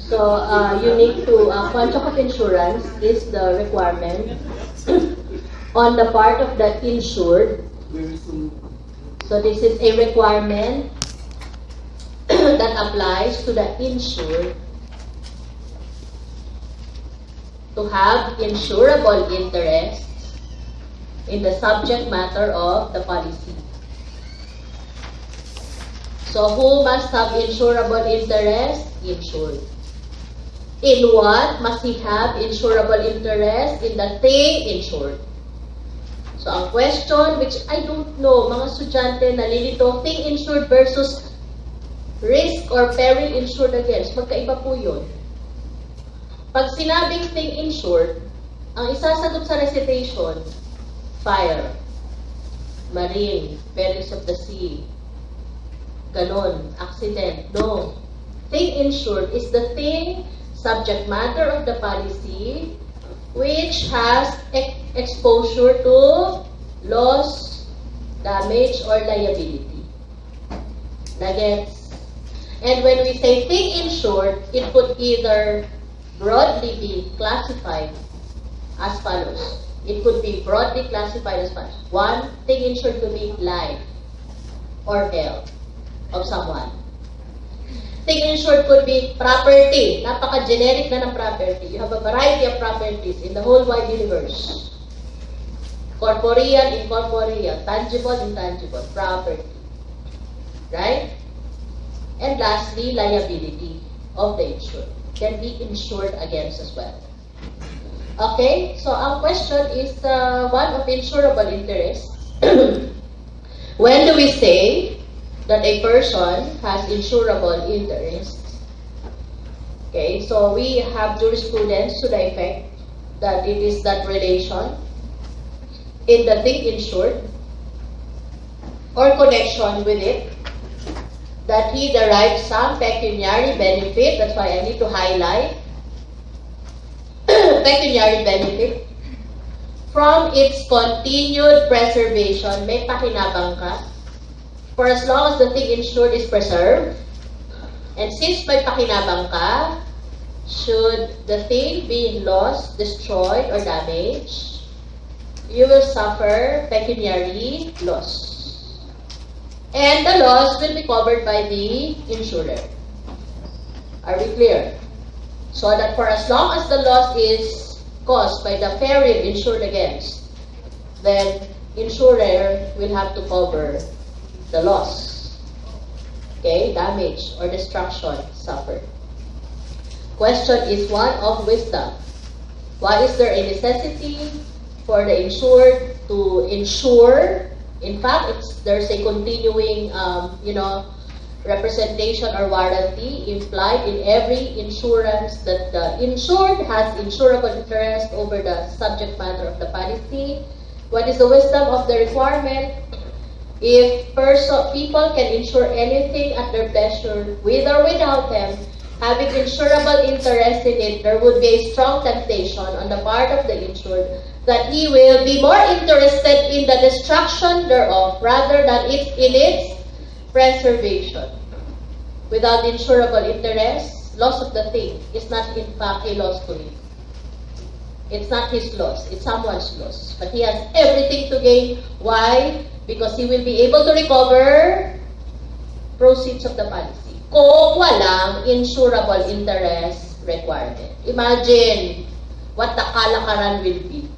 So, you need to, contract of insurance is the requirement on the part of the insured. So, this is a requirement that applies to the insured to have insurable interests in the subject matter of the policy. So, who must have insurable interest? Insured. In what must he have insurable interest? In the thing insured. So, ang question, which I don't know, mga estudyante nalilito, thing insured versus risk or peril insured against, magkaiba po yun. Pag sinabing thing insured, ang isasagot sa recitation, fire, marine, perils of the sea, ganon, accident. No. Thing insured is the thing, subject matter of the policy, which has exposure to loss, damage, or liability. Nagets? And when we say thing insured, it could either broadly be classified as follows. It could be broadly classified as follows. One, thing insured could be life or health of someone. Thing insured could be property. Napaka-generic na ng property. You have a variety of properties in the whole wide universe. Corporeal, incorporeal, tangible, intangible, property. Right? And lastly, liability of the insured. Can be insured against as well. Okay? So, our question is one of insurable interests. When do we say that a person has insurable interests? Okay, so we have jurisprudence to the effect that it is that relation in the thing insured or connection with it that he derives some pecuniary benefit. That's why I need to highlight pecuniary benefit from its continued preservation. May pakinabang ka for as long as the thing insured is preserved. And since may pakinabang ka, should the thing be lost, destroyed, or damaged, you will suffer pecuniary loss. And the loss will be covered by the insurer. Are we clear? So that for as long as the loss is caused by the peril insured against, then insurer will have to cover the loss, okay, damage or destruction suffered. Question is one of wisdom. Why is there a necessity for the insured to insure? In fact, there's a continuing, representation or warranty implied in every insurance that the insured has insurable interest over the subject matter of the policy. What is the wisdom of the requirement? If people can insure anything at their pleasure, with or without them, having insurable interest in it, there would be a strong temptation on the part of the insured that he will be more interested in the destruction thereof rather than in its preservation. Without insurable interest, loss of the thing is not in fact a loss to him. It's not his loss, it's someone's loss. But he has everything to gain. Why? Because he will be able to recover proceeds of the policy kung walang insurable interest requirement. Imagine what the kalakaran will be.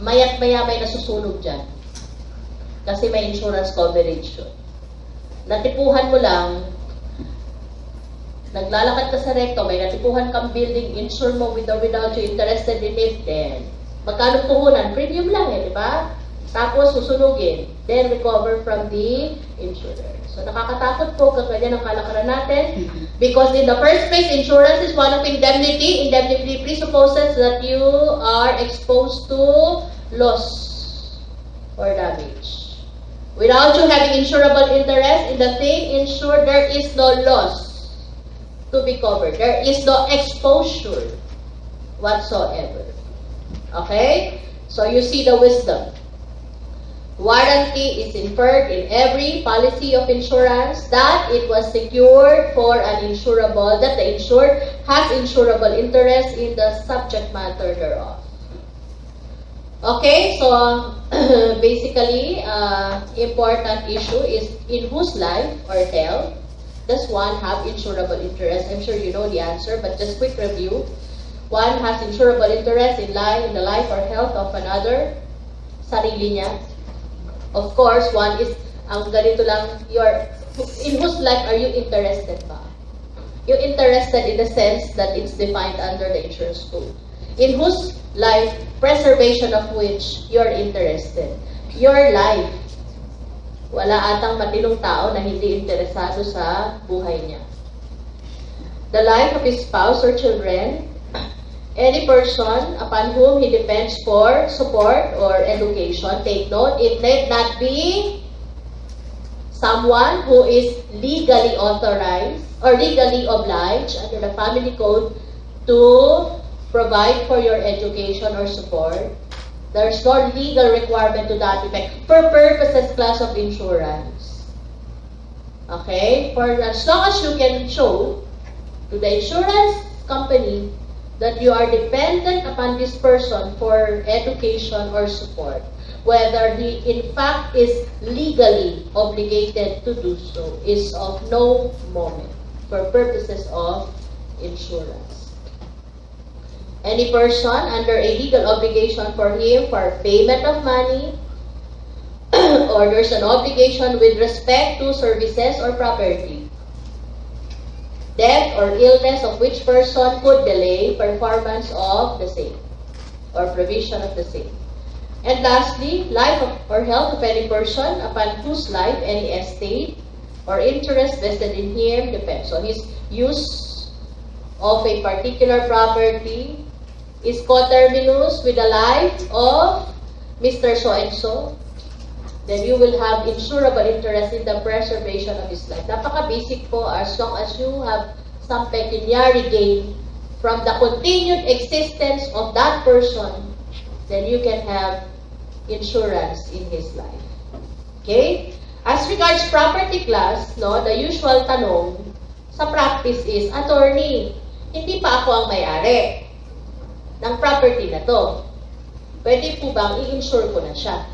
Maya't maya may nasusunog dyan. Kasi may insurance coverage yun. Natipuhan mo lang, naglalakad ka sa recto, may natipuhan kang building, insure mo with or without you interested in it, then magkano puhunan? Premium lang di ba? Tapos susunugin, then recover from the insurer. So nakakatakot po kung ganyan ang kalakaran natin because in the first place, insurance is one of indemnity. Indemnity presupposes that you are exposed to loss or damage. Without you having insurable interest in the thing insured, there is no loss to be covered. There is no exposure whatsoever. Okay? So you see the wisdom. Warranty is inferred in every policy of insurance that it was secured for an insurable, that the insured has insurable interest in the subject matter thereof. Okay, so basically, important issue is in whose life or health does one have insurable interest? I'm sure you know the answer, but just quick review. One has insurable interest in the life or health of another, sarili niya. Of course, one is, ang ganito lang, in whose life are you interested ba? You're interested in the sense that it's defined under the insurance code. In whose life, preservation of which you're interested. Your life. Wala atang matinong tao na hindi interesado sa buhay niya. The life of his spouse or children, any person upon whom he depends for support or education, take note, it need not be someone who is legally authorized or legally obliged under the family code to provide for your education or support. There's no legal requirement to that effect for purposes class of insurance. Okay? For as long as you can show to the insurance company that you are dependent upon this person for education or support, whether he in fact is legally obligated to do so, is of no moment for purposes of insurance. Any person under a legal obligation for him for payment of money, or there's an obligation with respect to services or property, death or illness of which person could delay performance of the same or provision of the same. And lastly, life or health of any person upon whose life any estate or interest vested in him depends. So his use of a particular property is coterminous with the life of Mr. So-and-so, then you will have insurable interest in the preservation of his life. Napaka-basic po, as long as you have some pecuniary gain from the continued existence of that person, then you can have insurance in his life. Okay? As regards property class, no, the usual tanong sa practice is, attorney, hindi pa ako ang may-ari ng property na to. Pwede po bang i-insure ko na siya?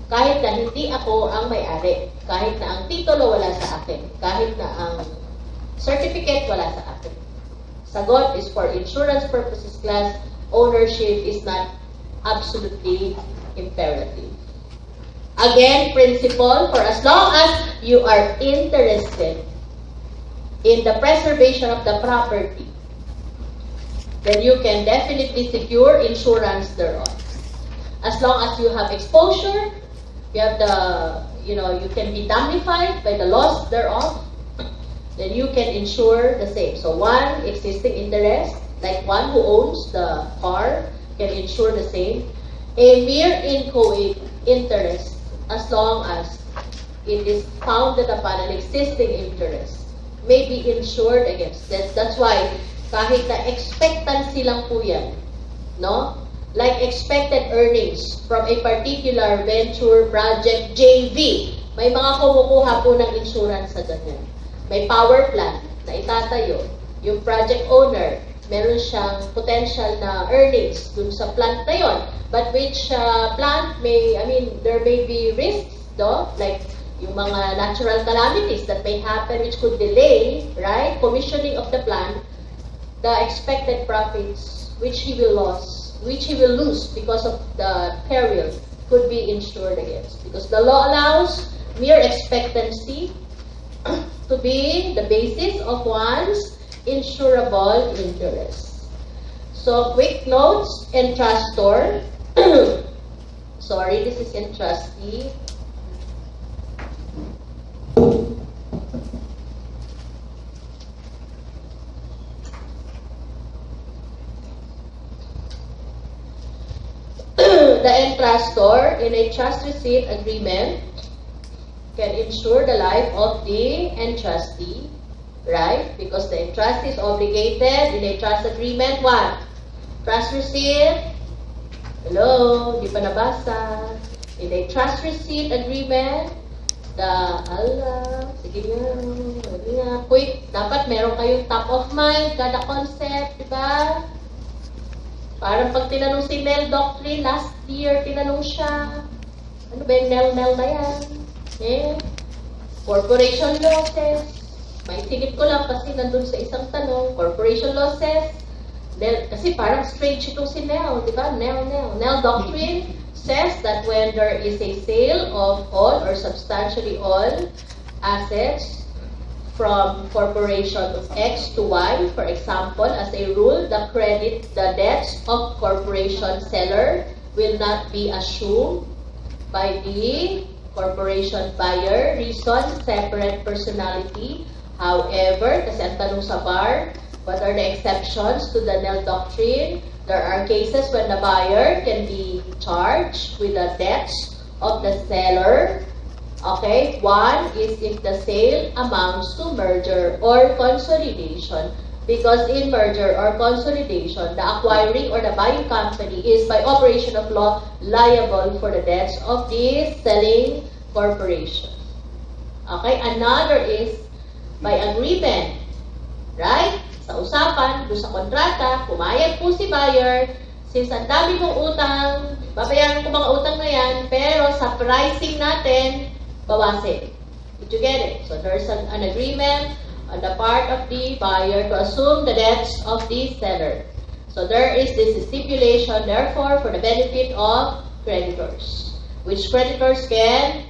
Kahit na hindi ako ang may-ari, kahit na ang titulo wala sa akin, kahit na ang certificate wala sa akin. Sagot is for insurance purposes class, ownership is not absolutely imperative. Again, principle, for as long as you are interested in the preservation of the property, then you can definitely secure insurance thereon. As long as you have exposure, you have you can be damnified by the loss thereof, then you can insure the same. So one existing interest, like one who owns the car, can insure the same. A mere inchoate interest, as long as it is founded upon an existing interest, may be insured against. That's why kahit na expectancy lang po yan, no? Like expected earnings from a particular venture, project, JV. May mga kumukuha po ng insurance sa ganyan. May power plant na itatayo. Yung project owner, meron siyang potential na earnings dun sa plant na yon. But which plant there may be risks, no? Like yung mga natural calamities that may happen which could delay, right, commissioning of the plant. The expected profits which he will lose because of the peril could be insured against. Because the law allows mere expectancy to be the basis of one's insurable interest. So, quick notes, entrustor. Sorry, this is entrustee. The entrustor in a trust receipt agreement can insure the life of the entrustee, right? Because the entrustee is obligated in a trust agreement, what? Trust receipt. Hello, di pa nabasa. In a trust receipt agreement, sige nga, quick, dapat meron kayong top of mind, kada concept, di ba? Parang pag tinanong si Nell Doctrine, last year, tinanong siya, ano ba yung Nell na yan? Corporation losses, may tingit ko lang kasi nandun sa isang tanong, corporation losses, kasi parang strange itong si Nell, di ba? Nell Doctrine says that when there is a sale of all or substantially all assets from corporation X to Y, for example, as a rule, the debts of corporation seller will not be assumed by the corporation buyer. Reason, separate personality. However, kasi ang tanong sa bar, what are the exceptions to the Nell Doctrine? There are cases when the buyer can be charged with the debts of the seller. Okay, one is if the sale amounts to merger or consolidation. Because in merger or consolidation, the acquiring or the buying company is by operation of law liable for the debts of the selling corporation. Okay, another is by agreement, right? Sa usapan, doon sa kontrata, pumayag po si buyer, since ang dami kong utang, babayaran ko mga utang na yan, pero sa pricing natin, bawasin. Did you get it? So there's an agreement on the part of the buyer to assume the debts of the seller. So there is this stipulation, therefore, for the benefit of creditors, which creditors can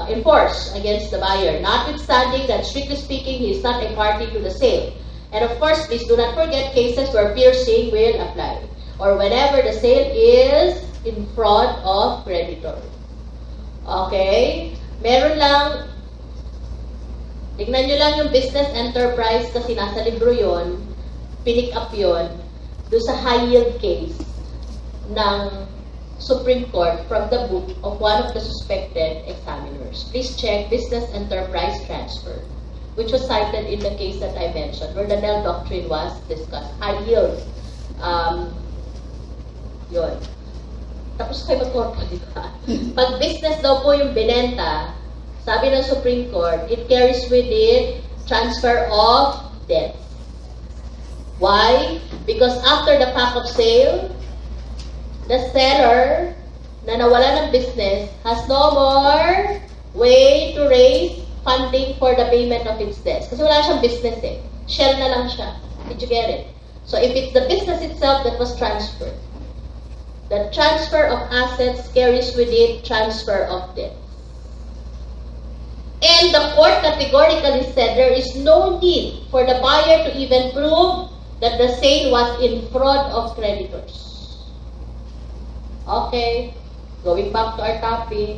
enforce against the buyer, notwithstanding that, strictly speaking, he is not a party to the sale. And of course, please do not forget cases where piercing will apply, or whenever the sale is in fraud of creditor. Okay? Meron lang, tignan nyo lang yung business enterprise kasi nasa libro yun, pinick up yun, doon sa high yield case ng Supreme Court from the book of one of the suspected examiners. Please check business enterprise transfer, which was cited in the case that I mentioned, where the Nell Doctrine was discussed. High yield. Yun. Tapos kayo mag-corpo, di ba? Pag business daw po yung binenta, sabi ng Supreme Court, it carries with it transfer of debts. Why? Because after the pack of sale, the seller na nawala ng business has no more way to raise funding for the payment of its debts. Kasi wala siyang business eh. Shell na lang siya. Did you get it? So if it's the business itself that was transferred, the transfer of assets carries with it transfer of debt. And the court categorically said there is no need for the buyer to even prove that the sale was in fraud of creditors. Okay, going back to our topic.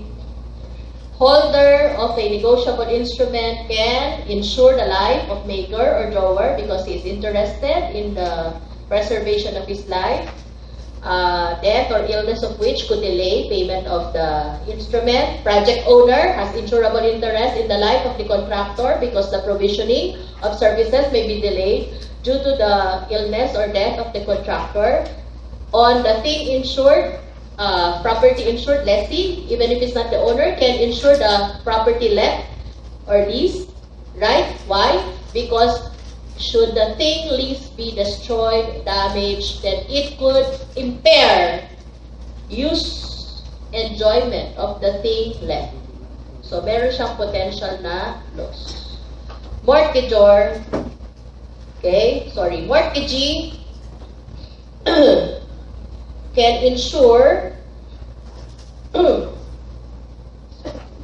Holder of a negotiable instrument can insure the life of maker or drawer because he is interested in the preservation of his life, death or illness of which could delay payment of the instrument. Project owner has insurable interest in the life of the contractor because the provisioning of services may be delayed due to the illness or death of the contractor. On the thing insured, property insured lessee, even if it's not the owner, can insure the property left or leased, right? Why? Because should the thing leased be destroyed, damaged, then it could impair use, enjoyment of the thing left. So, meron siyang potential na loss. Mortgagor, mortgagee can insure,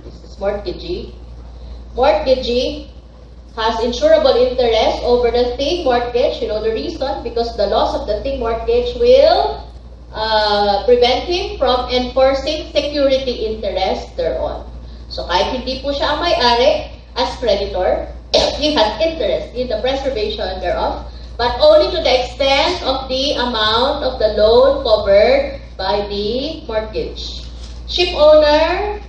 this is mortgagee. Mortgagee has insurable interest over the thing mortgage. You know the reason? Because the loss of the thing mortgage will prevent him from enforcing security interest thereon. So kahit hindi po siya ang may-ari as creditor, he has interest in the preservation thereof, but only to the extent of the amount of the loan covered by the mortgage. Ship owner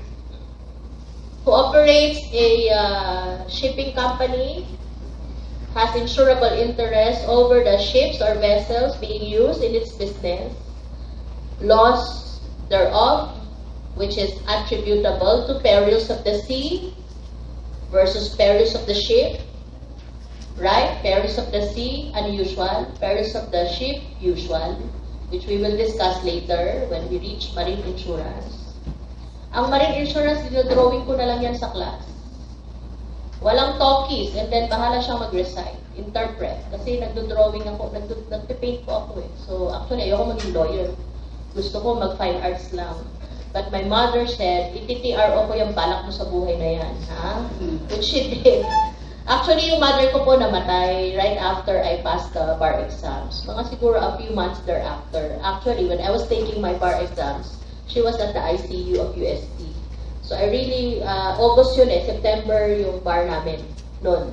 who operates a shipping company has insurable interest over the ships or vessels being used in its business. Loss thereof which is attributable to perils of the sea versus perils of the ship, right? Perils of the sea, unusual. Perils of the ship, usual, which we will discuss later when we reach marine insurance. Ang marine insurance, dinodrawing ko na lang yan sa class. Walang talkies, and then bahala siyang mag-recite, interpret. Kasi nagdodrawing ako, nagpipaint po ako eh. So actually, ayoko maging lawyer. Gusto ko mag-fine arts lang. But my mother said, iti-TRO ko yung balak mo sa buhay na yan, ha? Which she did. Actually, yung mother ko po namatay right after I passed the bar exams. Mga siguro a few months thereafter. Actually, when I was taking my bar exams, she was at the ICU of UST. So I really, August yun eh, September yung bar namin noon.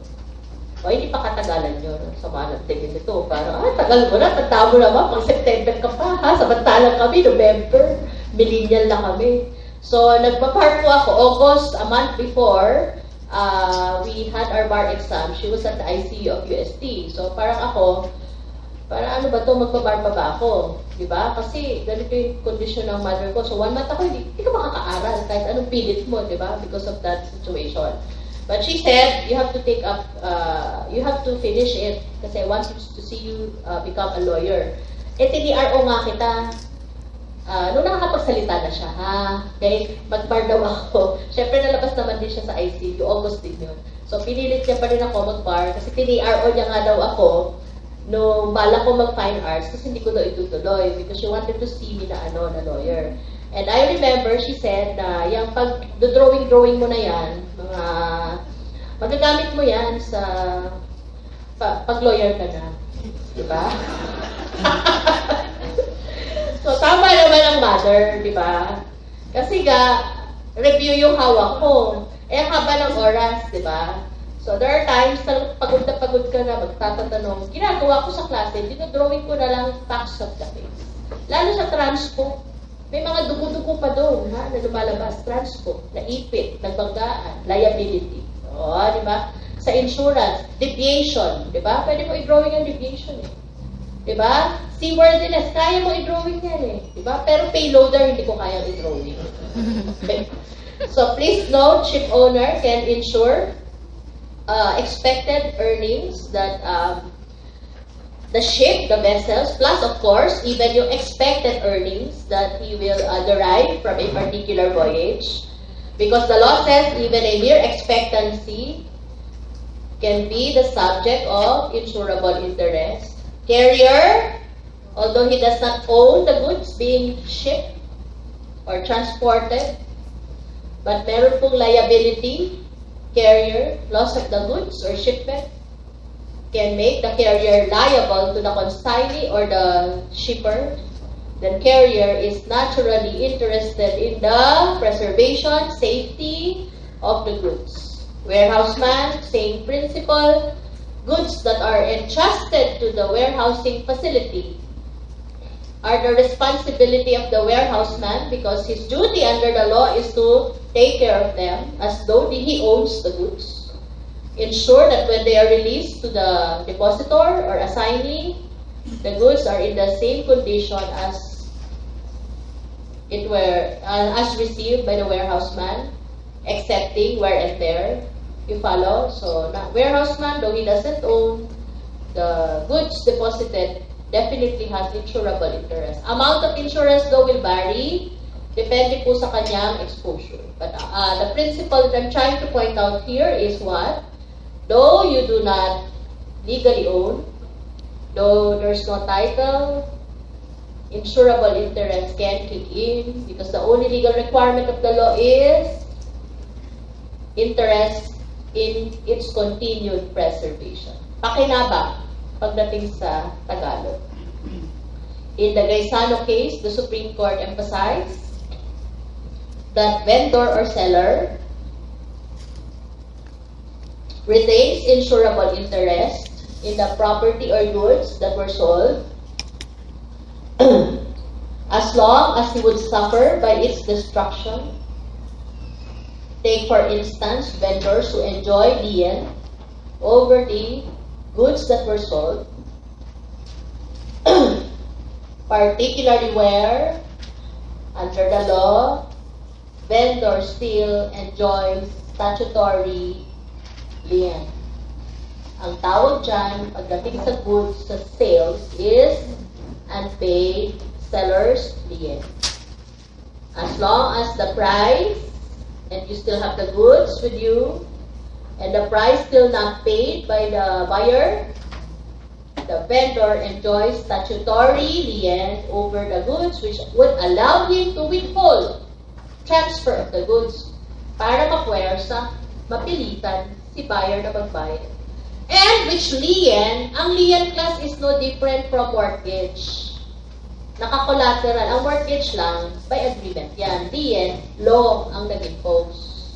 O, hindi pa katagalan yun. Sama ng tingin nito. Parang, tagal mo na, tanda mo naman, pag September ka pa, ha? Samantalang kami, November, millennial na kami. So, nagpa-part po ako, August, a month before, we had our bar exam. She was at the ICU of UST. So, parang ako, parang ano ba to, magpa-bar pa ba ako? Diba? Kasi, ganito yung condition ng mother ko. So, 1 month ako, hindi ka makaka-aral kahit anong pilit mo, diba? Because of that situation. But she said, you have to take up, you have to finish it kasi I want to see you become a lawyer. Eh, TDRO nga kita. Nung nakakapagsalita na siya, ha? Okay, mag-bar daw ako. Siyempre, nalabas naman din siya sa ICU. August din yun. So, pinilit niya pa rin ako mag-bar kasi TDRO niya nga daw ako nung bala ko mag-fine arts kasi hindi ko daw itutuloy because she wanted to see me na na lawyer. And I remember, she said na yung pag-drawing mo na yan, magagamit mo yan sa pag-lawyer ka na. Diba? So, tama naman ang mother, diba? Kasi review yung hawak ko. Eh, haba ng oras, diba? So, there are times na pagod ka na, magtatatanong. Ginagawa ko sa klase, dinodrawing ko na lang facts of the case. Lalo sa transpo. May mga dugo-dugo pa doon, ha, na lumalabas, transpo, naipit, nagbanggaan, liability. O, di ba? Sa insurance, deviation, di ba? Pwede mo i-drawing ang deviation eh. Di ba? Seaworthiness, kaya mo i-drawing yan eh. Di ba? Pero payloader, hindi ko kaya i-drawing. Okay. So, please note, ship owner can insure expected earnings that the ship, the vessels, plus of course, even yung expected earnings that he will derive from a particular voyage. Because the law says even a mere expectancy can be the subject of insurable interest. Carrier, although he does not own the goods being shipped or transported, but meron pong liability, carrier, loss of the goods or shipment, can make the carrier liable to the consignee or the shipper, then carrier is naturally interested in the preservation, safety of the goods. Warehouseman, same principle. Goods that are entrusted to the warehousing facility are the responsibility of the warehouseman because his duty under the law is to take care of them as though he owns the goods. Ensure that when they are released to the depositor or assignee, the goods are in the same condition as as received by the warehouseman, excepting wear and tear. You follow? So, warehouseman, though he doesn't own the goods deposited, definitely has insurable interest. Amount of insurance though will vary, depende po sa kanyang exposure. But the principle that I'm trying to point out here is what? Though you do not legally own, though there's no title, insurable interest can kick in because the only legal requirement of the law is interest in its continued preservation. Pakinabang pagdating sa Tagalog. In the Gaisano case, the Supreme Court emphasized that vendor or seller retains insurable interest in the property or goods that were sold as long as he would suffer by its destruction. Take for instance, vendors who enjoy lien over the goods that were sold, particularly where, under the law, vendor still enjoys statutory lien. Ang tawag dyan, pagdating sa goods, sa sales, is unpaid seller's lien. As long as the price, and you still have the goods with you, and the price still not paid by the buyer, the vendor enjoys statutory lien over the goods, which would allow him to withhold transfer of the goods para mapuwersa, mapilitan si buyer na magbayad. And which lien, ang lien class is no different from mortgage. Naka-collateral. Ang mortgage lang, by agreement yan. Lien, law ang nag-impose.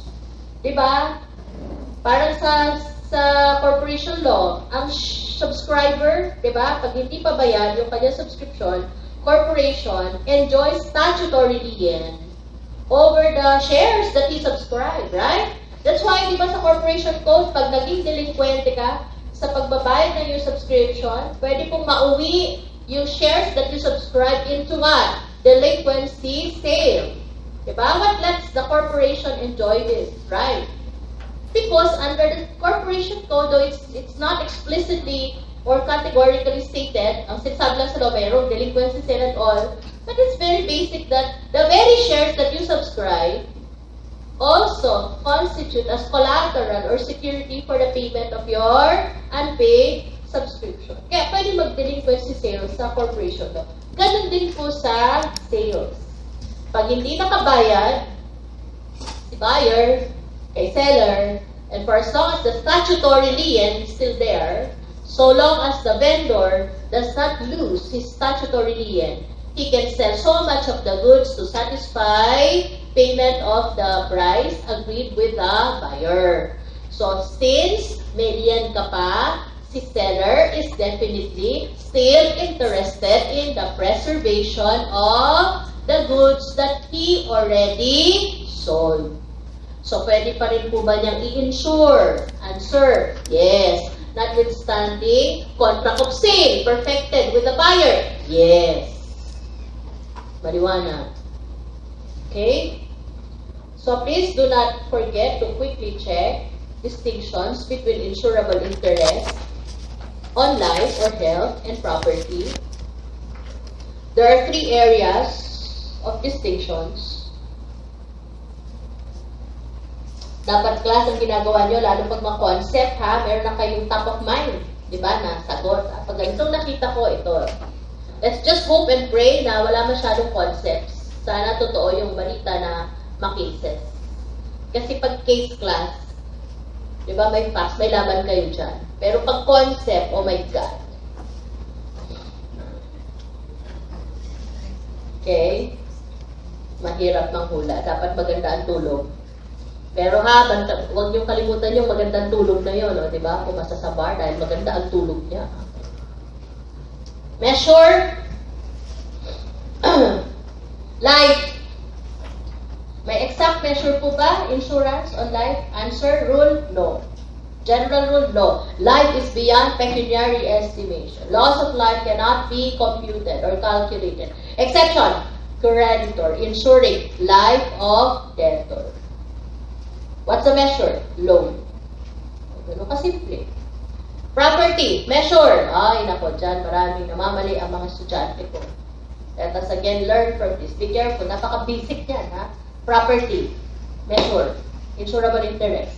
Diba? Parang sa corporation law, ang subscriber, diba? Pag hindi pa bayad yung kanyang subscription, corporation enjoys statutory lien over the shares that he subscribed, right? That's why, di ba sa corporation code, pag naging delinquente ka sa pagbabayad ng your subscription, pwede pong mauwi yung shares that you subscribe into what? Delinquency sale. Diba? What lets the corporation enjoy this, right? Because under the corporation code, though it's not explicitly or categorically stated, ang sinasabi lang sa law, mayroong delinquency sale and all, but it's very basic that the very shares that you subscribe also constitute as collateral or security for the payment of your unpaid subscription. Kaya pwede mag-delinquency sales sa corporation law. Ganun din po sa sales. Pag hindi nakabayad, si buyer, kay seller, and for as long as the statutory lien is still there, so long as the vendor does not lose his statutory lien, he can sell so much of the goods to satisfy payment of the price agreed with the buyer. So, since may lien ka pa, si seller is definitely still interested in the preservation of the goods that he already sold. So, pwede pa rin po ba niyang i-insure? Answer, yes. Notwithstanding, contract of sale perfected with the buyer? Yes. Maliwanag. Okay? So, please do not forget to quickly check distinctions between insurable interest on life or health and property. There are 3 areas of distinctions. Dapat class ang ginagawa nyo, lalo pag mga concept ha, meron na kayong top of mind. Diba? Na sagot. Pag ganitong nakita ko, ito. Let's just hope and pray na wala masyadong concepts. Sana totoo yung balita na ma-cases. Kasi pag case class, diba may facts, may laban kayo dyan. Pero pag concept, oh my God. Okay? Mahirap manghula. Dapat maganda ang tulog. Pero ha, huwag niyong kalimutan yung magandang tulog na yun, no? Diba? Pumasa sa bar dahil maganda ang tulog niya. Measure. Life. May exact measure po ba? Insurance on life? Answer, rule, no. General rule, no. Life is beyond pecuniary estimation. Loss of life cannot be computed or calculated. Exception, creditor, insuring life of debtor. What's the measure? Loan. Ganun kasimple. Property, measure. Ay, nako, dyan maraming namamali ang mga estudyante ko. Let us again learn from this. Be careful, napaka-basic yan, ha? Property, measure, insurable interest.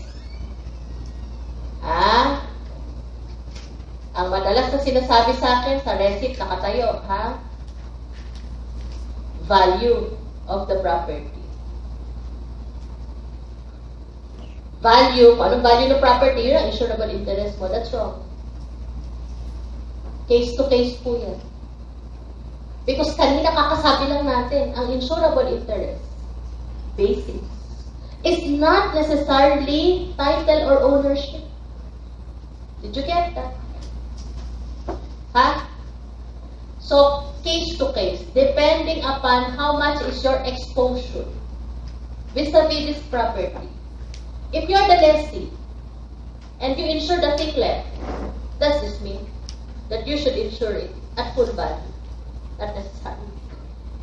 Ang madalas na sinasabi sa akin sa receipt nakatayo, ha? Value of the property. Value, kung anong value ng property, yun ang insurable interest mo. That's wrong. Case to case po yan. Because kanina kakasabi lang natin, ang insurable interest, basic, is not necessarily title or ownership. Did you get that? Ha? So, case to case, depending upon how much is your exposure vis-a-vis this property. If you're the lessee, and you insure the thing left, does this mean that you should insure it at full value? Not necessarily.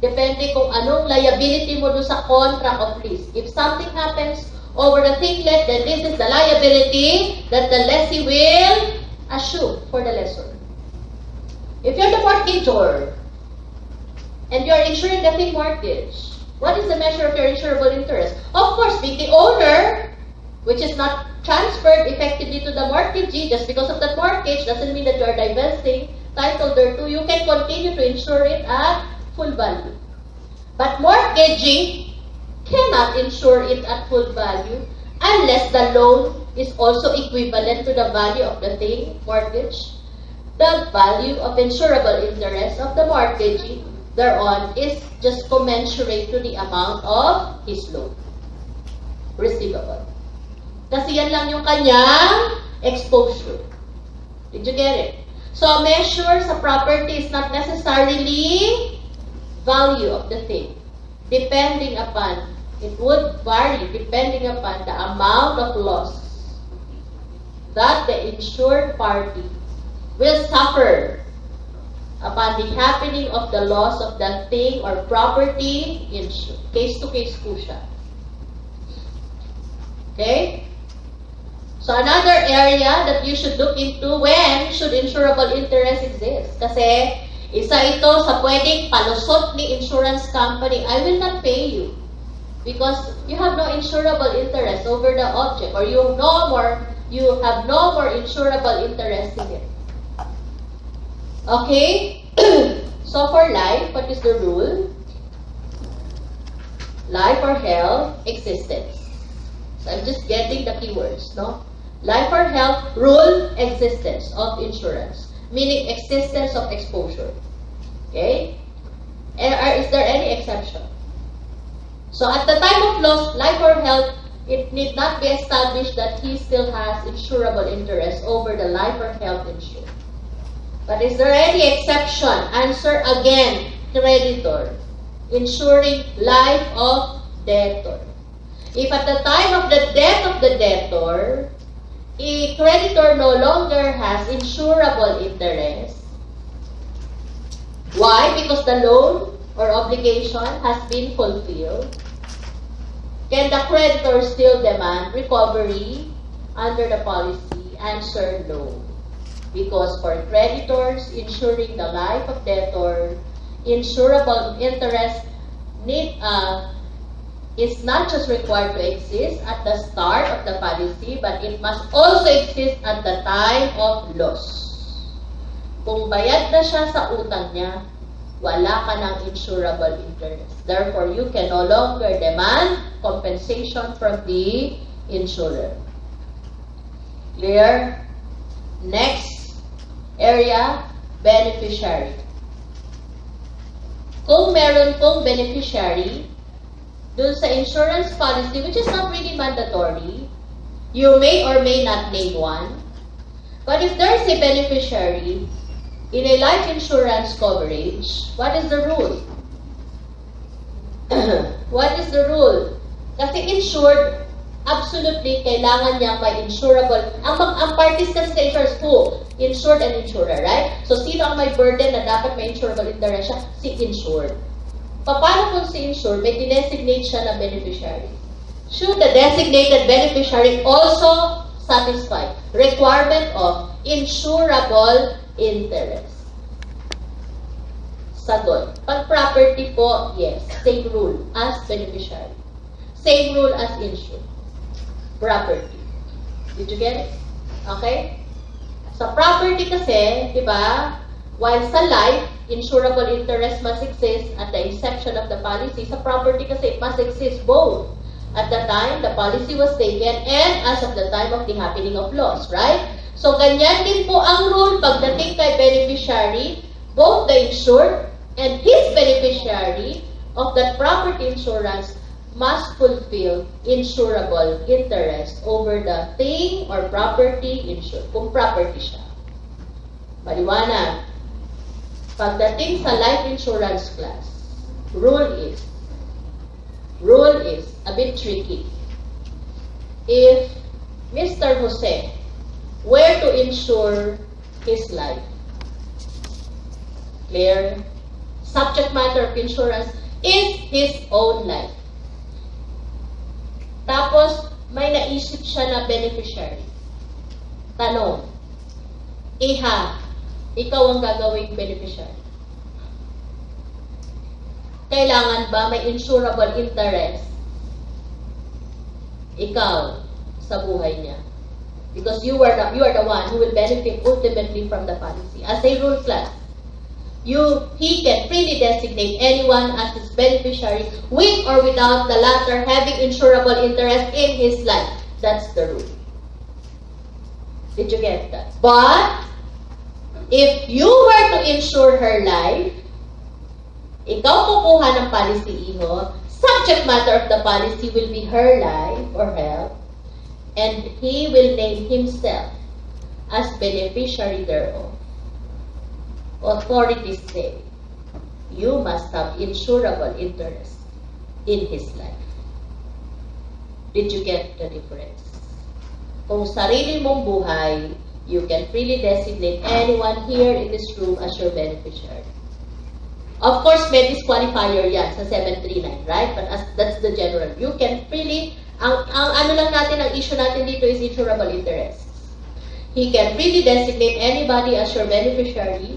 Depende kung anong liability mo doon sa contract of lease. If something happens over the thinglet, then this is the liability that the lessee will assume for the lessor. If you're the mortgagor and you're insuring the thing mortgage, what is the measure of your insurable interest? Of course, being the owner, which is not transferred effectively to the mortgagee just because of that mortgage, doesn't mean that you are divesting title thereto. You can continue to insure it at full value. But mortgagee cannot insure it at full value unless the loan is also equivalent to the value of the thing mortgage. The value of insurable interest of the mortgagee thereon is just commensurate to the amount of his loan receivable. Kasi yan lang yung kanyang exposure. Did you get it? So, a measure sa property is not necessarily value of the thing. Depending upon, it would vary depending upon the amount of loss that the insured party will suffer upon the happening of the loss of the thing or property insured. Case-to-case po siya. Okay? So, another area that you should look into, when should insurable interest exist? Kasi, isa ito sa pwedeng palusot ni insurance company, I will not pay you. Because you have no insurable interest over the object, or you have no more insurable interest in it. Okay? So, for life, what is the rule? Life or health, existence. So, I'm just getting the keywords, no? Life or health, rule, existence of insurance. Meaning existence of exposure. Okay? And is there any exception? So at the time of loss, life or health, it need not be established that he still has insurable interest over the life or health insured. But is there any exception? Answer again, creditor. Insuring life of debtor. If at the time of the death of the debtor, a creditor no longer has insurable interest. Why? Because the loan or obligation has been fulfilled. Can the creditor still demand recovery under the policy? Answer no. Because for creditors insuring the life of debtor, insurable interest is not just required to exist at the start of the policy, but it must also exist at the time of loss. Kung bayad na siya sa utang niya, wala ka ng insurable interest. Therefore, you can no longer demand compensation from the insurer. Clear? Next area, beneficiary. Kung meron pong beneficiary, dun sa insurance policy, which is not really mandatory, you may or may not name one. But if there's a beneficiary in a life insurance coverage, what is the rule? What is the rule? Kasi insured, absolutely, kailangan niya may insurable. Ang parties kasi sa insurance, who? Insured and insurer, right? So, sino ang may burden na dapat may insurable interest siya? Si insured. Paano kung si insured, may dinesignate siya na beneficiary? Should the designated beneficiary also satisfy requirement of insurable interest? Sagot. Pag property po, yes. Same rule as beneficiary. Same rule as insured. Property. Did you get it? Okay? Sa property kasi, di ba, while sa life, insurable interest must exist at the inception of the policy. Sa property kasi, it must exist both at the time the policy was taken and as of the time of the happening of loss, right? So, ganyan din po ang rule pagdating kay beneficiary, both the insured and his beneficiary of that property insurance must fulfill insurable interest over the thing or property insured, kung property siya. Maliwanag. Pagdating sa life insurance class, rule is a bit tricky. If Mr. Jose were to insure his life, clear? subject matter of insurance is his own life. Tapos, may naisip siya na beneficiary. Tanong, Iha, ikaw ang gagawing beneficiary. Kailangan ba may insurable interest ikaw sa buhay niya? Because you are the one who will benefit ultimately from the policy. As a rule class, he can freely designate anyone as his beneficiary with or without the latter having insurable interest in his life. That's the rule. Did you get that? But if you were to insure her life, ikaw kukuha ng policy, Iho, subject matter of the policy will be her life or health, and he will name himself as beneficiary thereof. Authorities say, you must have insurable interest in his life. Did you get the difference? Kung sarili mong buhay, you can freely designate anyone here in this room as your beneficiary. Of course, may disqualifier yan sa 739, right? But that's the general. You can freely, ang ano lang natin, ang issue natin dito is insurable interests. He can freely designate anybody as your beneficiary,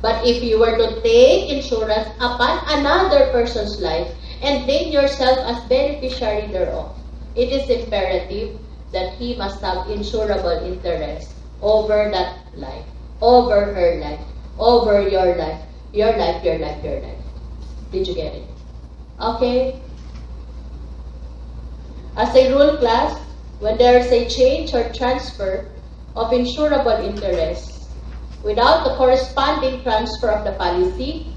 but if you were to take insurance upon another person's life and name yourself as beneficiary thereof, it is imperative that he must have insurable interest over that life, over her life, over your life. Your life, your life, your life. Did you get it? Okay? As a rule class, when there is a change or transfer of insurable interest without the corresponding transfer of the policy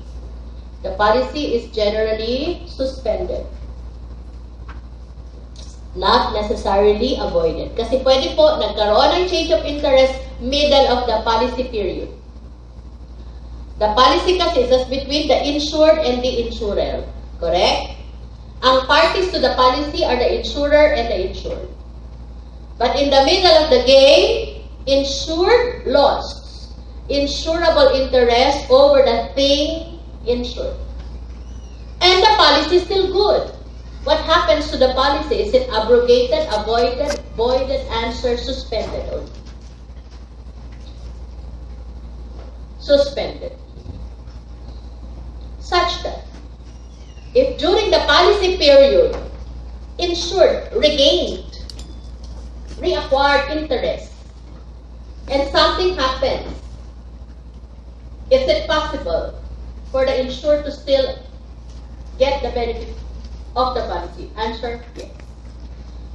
is generally suspended. Not necessarily avoided. Kasi pwede po nagkaroon ng change of interest middle of the policy period. The policy kasi is between the insured and the insurer. Correct? Ang parties to the policy are the insurer and the insured. But in the middle of the game, insured lost insurable interest over the thing insured. And the policy is still good. What happens to the policy? Is it abrogated, avoided, voided, answer, suspended? Suspended. Such that if during the policy period, insured regained, reacquired interest, and something happens, is it possible for the insured to still get the benefit of the policy? Answer, yes.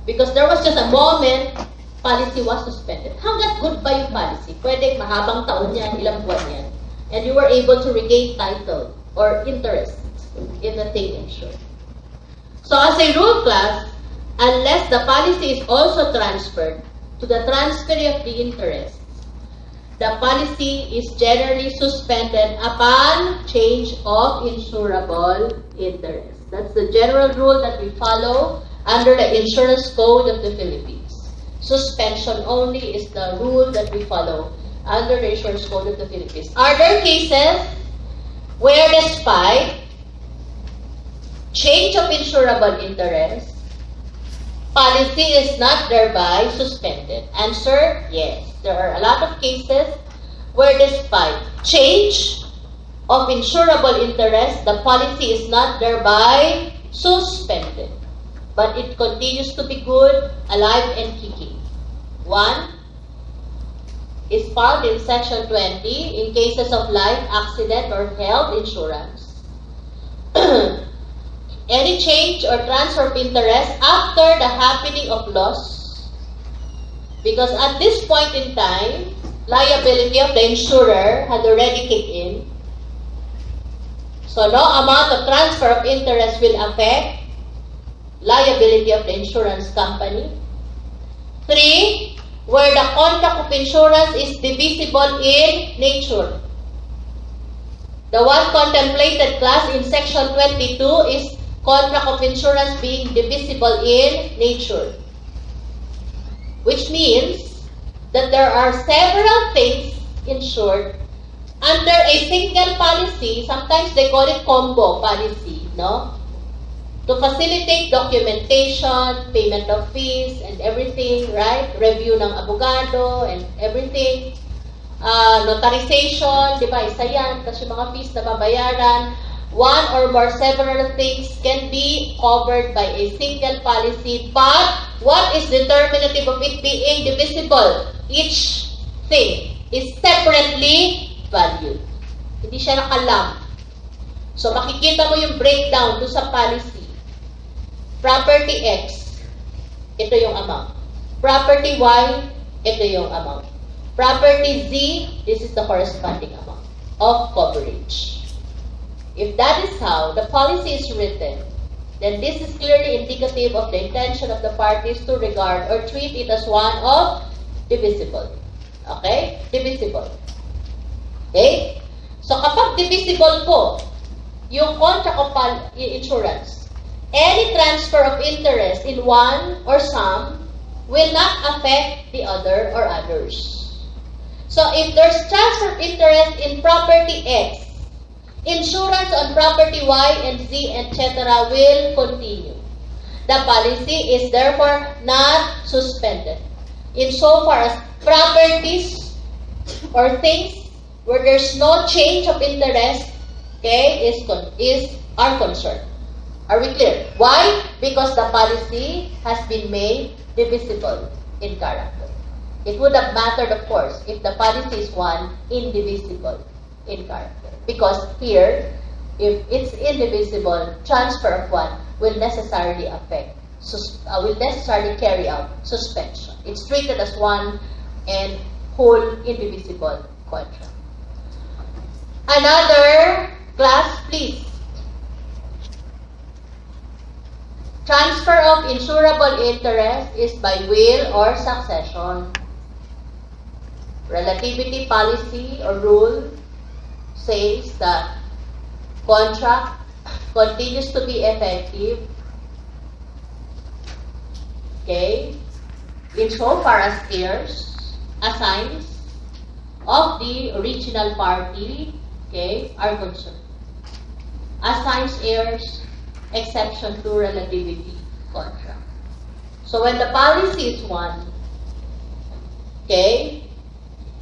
Because there was just a moment, policy was suspended. Hanggat good ba yung policy? Pwede mahabang taon yan, ilang buwan yan. And you were able to regain title or interest in the thing insured. So as a rule class, unless the policy is also transferred to the transferee of the interest, the policy is generally suspended upon change of insurable interest. That's the general rule that we follow under the Insurance Code of the Philippines. Suspension only is the rule that we follow under the Insurance Code of the Philippines. Are there cases where despite change of insurable interest, policy is not thereby suspended? Answer, yes. There are a lot of cases where despite change of insurable interest, the policy is not thereby suspended, but it continues to be good, alive, and kicking. One is found in Section 20 in cases of life, accident, or health insurance. Any change or transfer of interest after the happening of loss, because at this point in time, liability of the insurer had already kicked in. So no amount of transfer of interest will affect liability of the insurance company. 3, where the contract of insurance is divisible in nature. The one contemplated class in Section 22 is contract of insurance being divisible in nature, which means that there are several things insured under a single policy, sometimes they call it combo policy, no? To facilitate documentation, payment of fees, and everything, right? Review ng abogado and everything. Notarization, di ba? Isa yan. Kasi yung mga fees na babayaran. One or more several things can be covered by a single policy. But what is determinative of it being divisible? Each thing is separately valued. Hindi siya nakalump. So makikita mo yung breakdown doon sa policy. Property X, ito yung amount. Property Y, ito yung amount. Property Z, this is the corresponding amount of coverage. If that is how the policy is written, then this is clearly indicative of the intention of the parties to regard or treat it as one of divisible. Okay? Divisible. Okay? So kapag divisible po, yung contract of insurance, any transfer of interest in one or some will not affect the other or others. So if there's transfer of interest in property X, insurance on property Y and Z, etc. will continue. The policy is therefore not suspended. Insofar as properties or things where there's no change of interest, okay, are concerned. Are we clear? Why? Because the policy has been made divisible in character. It would have mattered, of course, if the policy is one indivisible in character. Because here, if it's indivisible, transfer of one will necessarily carry out suspension. It's treated as one and whole indivisible contract. Another class, please. Transfer of insurable interest is by will or succession. Relativity policy or rule says that contract continues to be effective, okay, insofar as heirs, assigns of the original party, okay, are concerned. Assigns heirs, exception to relativity contract. So when the policy is one, okay,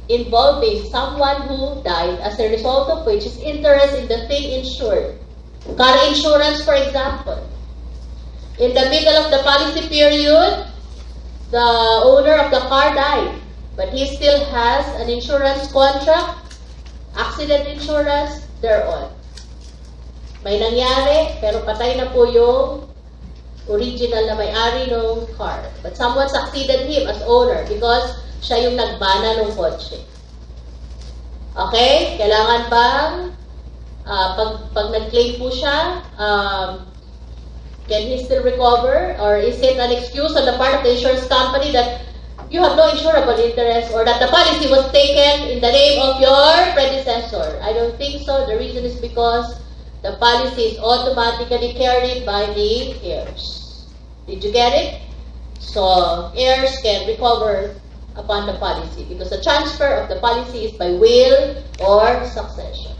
involving someone who died as a result of which is interest in the thing insured. Car insurance, for example. In the middle of the policy period, the owner of the car died, but he still has an insurance contract, accident insurance, they're on. May nangyari, pero patay na po yung original na may-ari ng car. But someone succeeded him as owner because siya yung nagbana ng kotse. Okay? Kailangan bang pag nag-claim po siya, can he still recover? Or is it an excuse on the part of the insurance company that you have no insurable interest or that the policy was taken in the name of your predecessor? I don't think so. The reason is because the policy is automatically carried by the heirs. Did you get it? So, heirs can recover upon the policy because the transfer of the policy is by will or succession.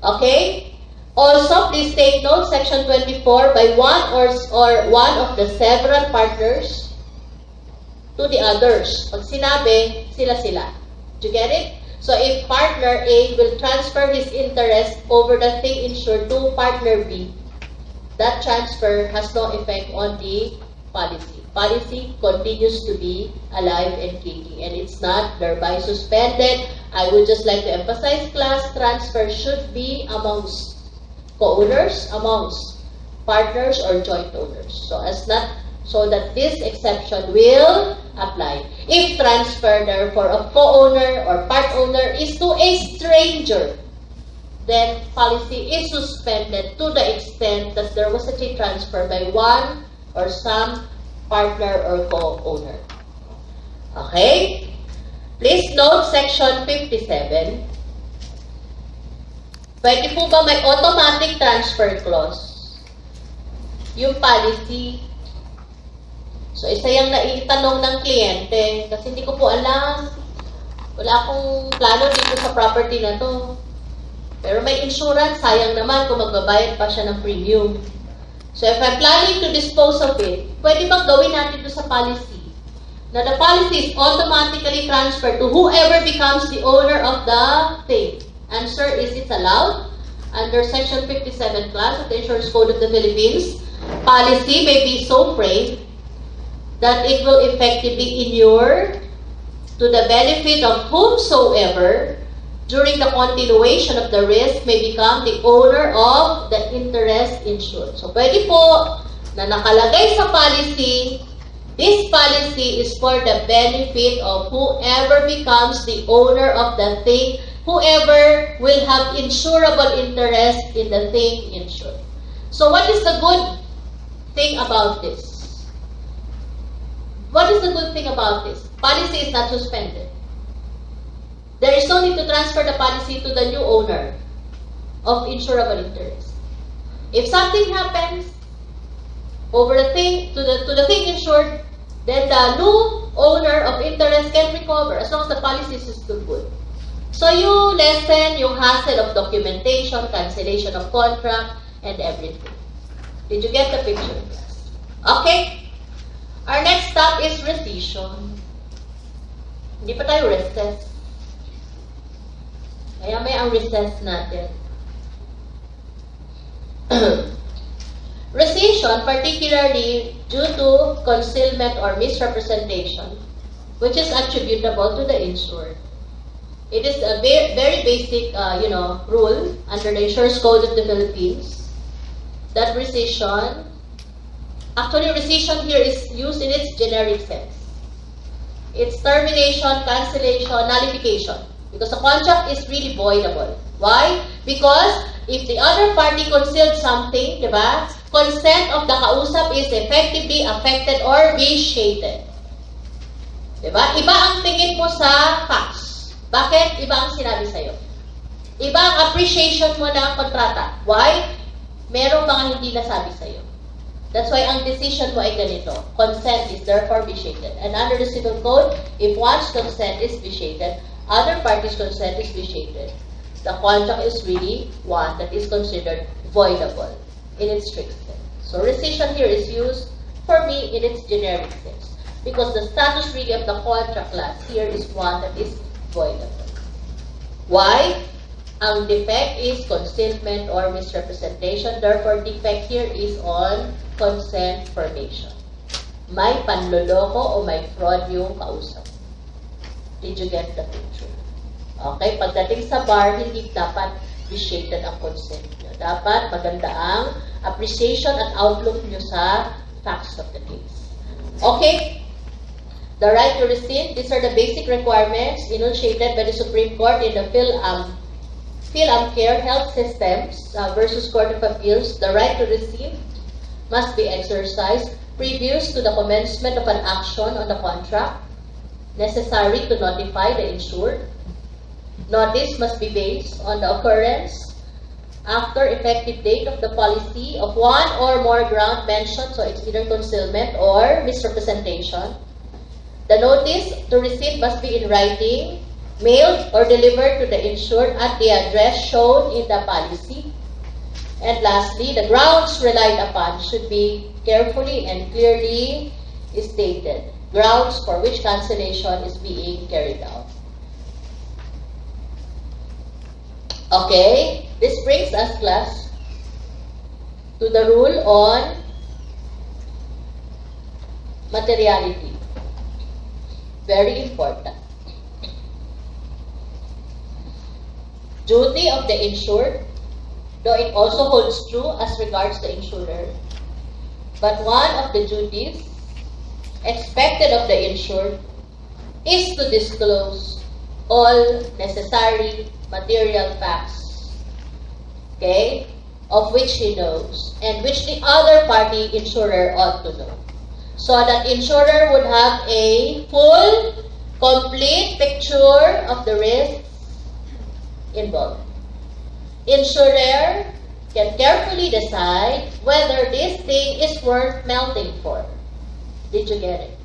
Okay? Also, please take note, section 24, by one or one of the several partners to the others. Pag sinabi, sila-sila. Did you get it? So if partner A will transfer his interest over the thing insured to partner B, that transfer has no effect on the policy. Policy continues to be alive and kicking, and it's not thereby suspended. I would just like to emphasize, class transfer should be amongst co-owners, amongst partners or joint owners, so that this exception will apply. If transfer, therefore, of co-owner or part owner is to a stranger, then policy is suspended to the extent that there was such a transfer by one or some partner or co-owner. Okay? Please note section 57. Pwede po ba may automatic transfer clause? Yung policy. So, isa yung naitanong ng kliyente kasi hindi ko po alam Wala akong plano dito sa property na to. Pero may insurance, sayang naman kung magbabayad pa siya ng premium. So if I'm planning to dispose of it, pwede bang gawin natin ito sa policy? Na the policy is automatically transferred to whoever becomes the owner of the thing. Answer is it's allowed. Under Section 57 class of the Insurance Code of the Philippines, policy may be so framed that it will effectively inure to the benefit of whomsoever during the continuation of the risk may become the owner of the interest insured. So, pwede po na nakalagay sa policy, this policy is for the benefit of whoever becomes the owner of the thing, whoever will have insurable interest in the thing insured. So, what is the good thing about this? What is the good thing about this? Policy is not suspended. There is no need to transfer the policy to the new owner of insurable interest. If something happens over the thing to the thing insured, then the new owner of interest can recover as long as the policy is still good. So you lessen yung hassle of documentation, cancellation of contract, and everything. Did you get the picture? Okay. Our next step is rescission. Hindi pa tayo recess. Kaya may ang recess natin. Rescission, particularly due to concealment or misrepresentation, which is attributable to the insured. It is a very basic, rule under the Insurance Code of the Philippines that rescission, actually rescission here is used in its generic sense. It's termination, cancellation, nullification. Because the contract is really voidable. Why? Because if the other party concealed something, diba, consent of the kausap is effectively affected or vitiated. Diba? Iba ang tingin mo sa facts. Bakit? Iba ang sinabi sa'yo. Iba ang appreciation mo ng kontrata. Why? Meron mga hindi nasabi sa'yo. That's why ang decision mo ay ganito. Consent is therefore vitiated. And under the Civil Code, if one's consent is vitiated, other parties' consent is vitiated, the contract is really one that is considered voidable in its strict sense. So rescission here is used for me in its generic sense because the status really of the contract class here is one that is voidable. Why? Ang defect is concealment or misrepresentation. Therefore, defect here is on consent formation. May panloloko o may fraud yung kausap. Did you get the picture? Okay, pagdating sa bar, hindi dapat vitiated ang consent nyo. Dapat maganda ang appreciation at outlook nyo sa facts of the case. Okay? The right to rescind, these are the basic requirements enunciated by the Supreme Court in the PhilAmCare Health Systems versus Court of Appeals. The right to rescind must be exercised previous to the commencement of an action on the contract necessary to notify the insured. Notice must be based on the occurrence after effective date of the policy of one or more ground mentioned, so it's either concealment or misrepresentation. The notice to rescind must be in writing, mailed or delivered to the insured at the address shown in the policy. And lastly, the grounds relied upon should be carefully and clearly stated. Grounds for which cancellation is being carried out. Okay, this brings us, class, to the rule on materiality. Very important. Duty of the insured, though it also holds true as regards the insurer, but one of the duties expected of the insured is to disclose all necessary material facts, okay, of which he knows and which the other party insurer ought to know, so that insurer would have a full, complete picture of the risks involved. Insurer can carefully decide whether this thing is worth melting for. Did you get it?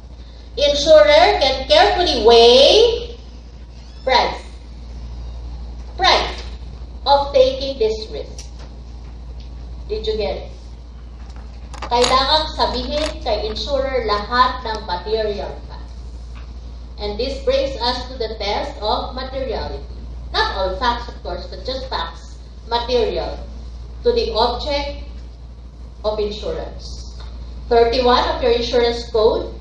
Insurer can carefully weigh this risk. Did you get it? Kailangang sabihin kay insurer lahat ng material facts. And this brings us to the test of materiality. Not all facts, of course, but just facts, material, to the object of insurance. 31 of your insurance code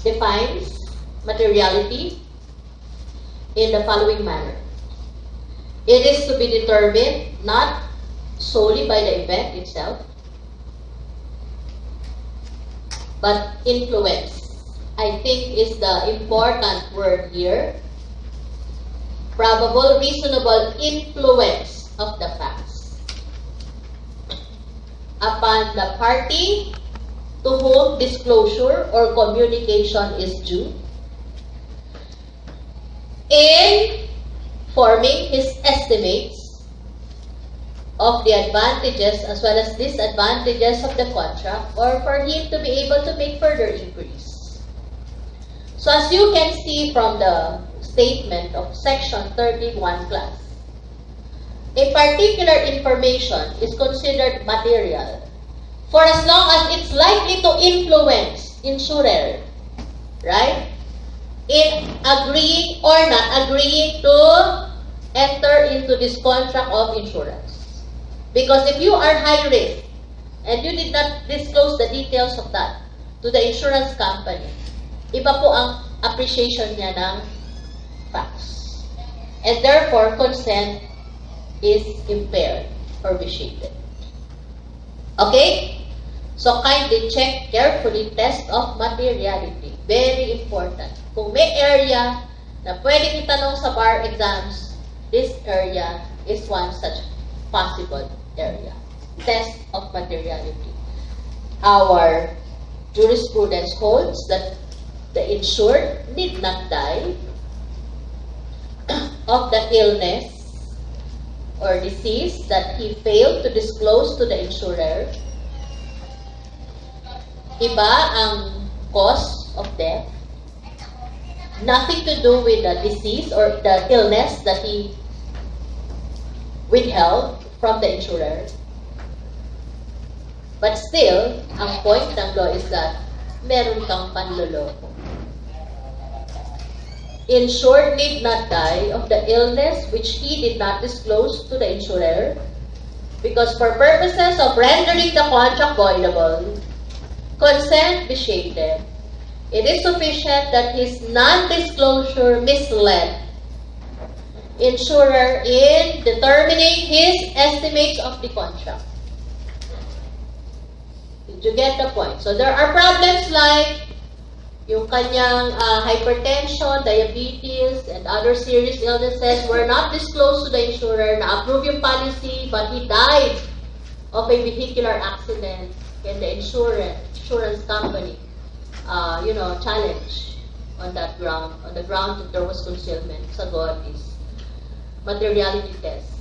defines materiality in the following manner. It is to be determined not solely by the event itself, but influence, I think, is the important word here. Probable, reasonable influence of the facts upon the party to whom disclosure or communication is due in forming his estimates of the advantages as well as disadvantages of the contract, or for him to be able to make further inquiries. So as you can see from the statement of section 31 class, a particular information is considered material for as long as it's likely to influence insurer, right, in agreeing or not agreeing to enter into this contract of insurance. Because if you are high risk and you did not disclose the details of that to the insurance company, iba po ang appreciation niya ng facts. And therefore, consent is impaired or vitiated. Okay? So, kindly check carefully test of materiality. Very important. Kung may area na pwedeng itanong sa bar exams, this area is one such possible area. Test of materiality. Our jurisprudence holds that the insured need not die of the illness or disease that he failed to disclose to the insurer. Iba ang cause of death. Nothing to do with the disease or the illness that he withheld from the insurer. But still, ang point ng law is that meron kang panloloko. Insured need not die of the illness which he did not disclose to the insurer, because for purposes of rendering the contract voidable, consent vitiated, it is sufficient that his non-disclosure misled insurer in determining his estimates of the contract. Did you get the point? So there are problems like yung kanyang hypertension, diabetes, and other serious illnesses were not disclosed to the insurer, na-approve yung policy, but he died of a vehicular accident, and the insurance company, challenge on that ground, on the ground that there was concealment. Sagot is materiality test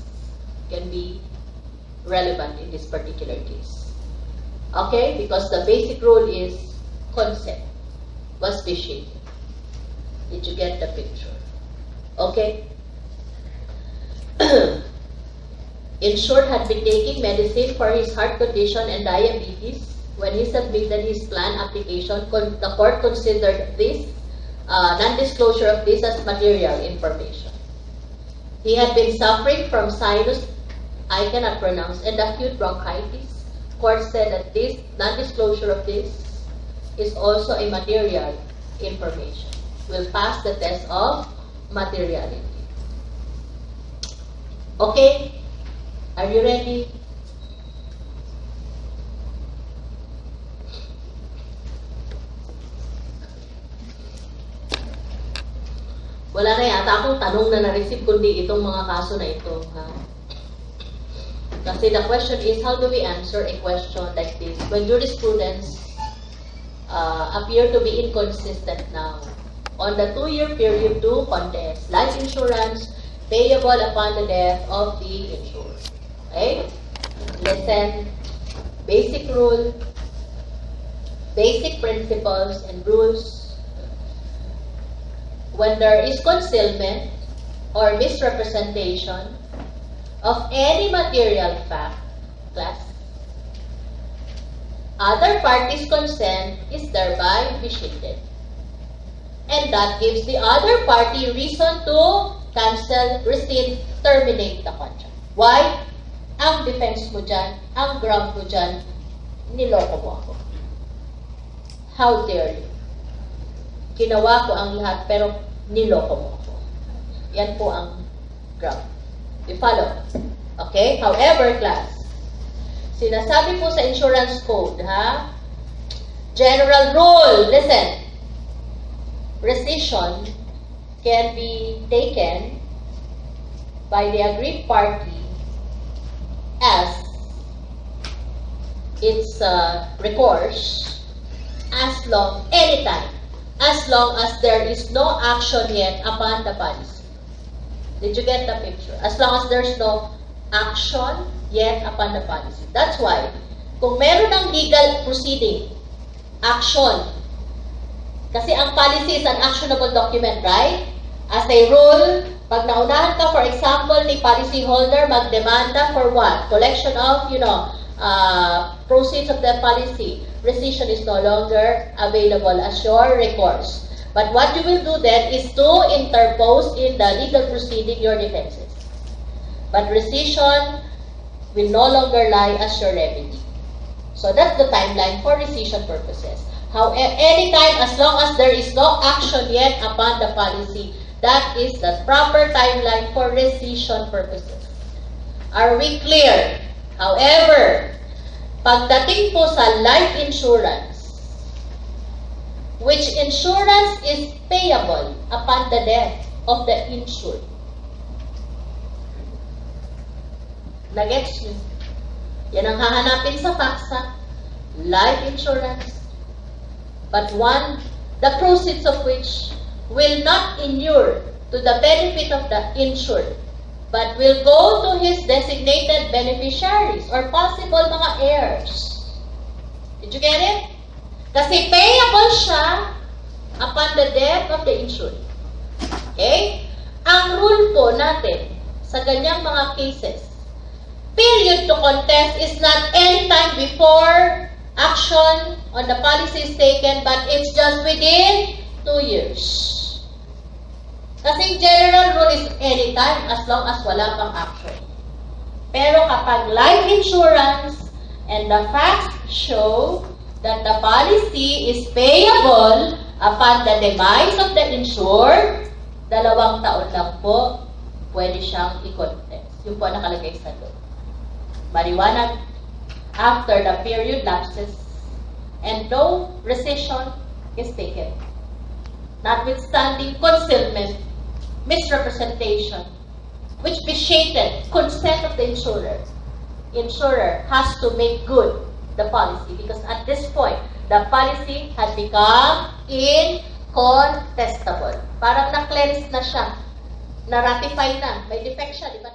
can be relevant in this particular case. Okay? Because the basic rule is consent was vitiated. Did you get the picture? Okay? Insured had been taking medicine for his heart condition and diabetes. When he submitted his plan application, the court considered this non-disclosure of this as material information. He had been suffering from sinus, I cannot pronounce, and acute bronchitis. Court said that this non-disclosure of this is also a material information. Will pass the test of materiality. Okay? Are you ready? Wala na yata akong tanong na na-receive kundi itong mga kaso na ito. Ha? Kasi the question is, how do we answer a question like this when jurisprudence appear to be inconsistent now? On the 2-year period to contest life insurance payable upon the death of the insured. Okay? Listen, basic rule, basic principles and rules. When there is concealment or misrepresentation of any material fact, class, other party's consent is thereby vitiated. And that gives the other party reason to cancel, rescind, terminate the contract. Why? Ang defense mo dyan, ang ground mo dyan, niloko mo ako. How dare you? Ginawa ko ang lahat pero niloko mo ako. Yan po ang ground. You follow? Okay? However, class, sinasabi po sa insurance code, ha? General rule, listen. Rescission can be taken by the aggrieved party as its recourse anytime, as long as there is no action yet upon the policy. Did you get the picture? As long as there's no action yet upon the policy. That's why, kung meron ng legal proceeding, action, kasi ang policy is an actionable document, right? As a rule, pag naunahan ka, for example, ni policy holder, magdemanda for what? Collection of, proceeds of the policy. Rescission is no longer available as your recourse. But what you will do then is to interpose in the legal proceeding your defenses. But rescission will no longer lie as your remedy. So that's the timeline for rescission purposes. However, anytime, as long as there is no action yet upon the policy, that is the proper timeline for rescission purposes. Are we clear? However, pagdating po sa life insurance, which insurance is payable upon the death of the insured. Nagets nyo? Yan ang hahanapin sa FAFSA, life insurance, but one, the proceeds of which will not inure to the benefit of the insured, but will go to his designated beneficiaries or possible mga heirs. Did you get it? Kasi payable siya upon the death of the insured. Okay? Ang rule po natin sa ganyang mga cases, period to contest is not any time before action on the policy is taken, but it's just within 2 years. Kasi general rule is anytime as long as wala pang action. Pero kapag life insurance and the facts show that the policy is payable upon the demise of the insured, 2 taon lang po pwede siyang i-contest. Yung po nakalagay sa doon. Maliwanag, after the period lapses and no rescission is taken. Notwithstanding concealment, misrepresentation, which vitiated consent of the insurer. Insurer has to make good the policy because at this point, the policy had become incontestable. Parang na-cleanse na siya, na-ratify na, may defect siya, di ba?